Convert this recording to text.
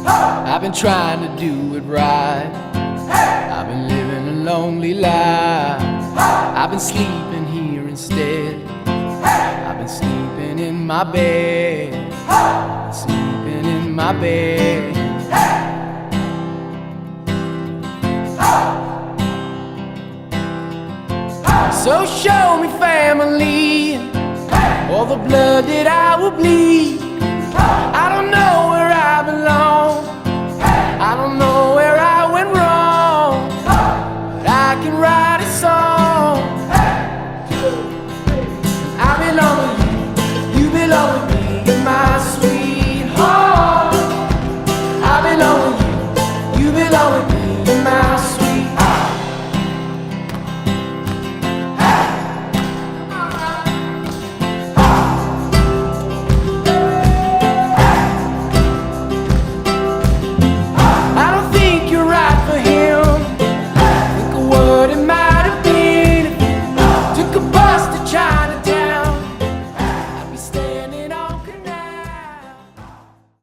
I've been trying to do it right. I've been living a lonely life. I've been sleeping here instead. I've been sleeping in my bed. Sleeping in my bed. So show me family, all the blood that I will bleed.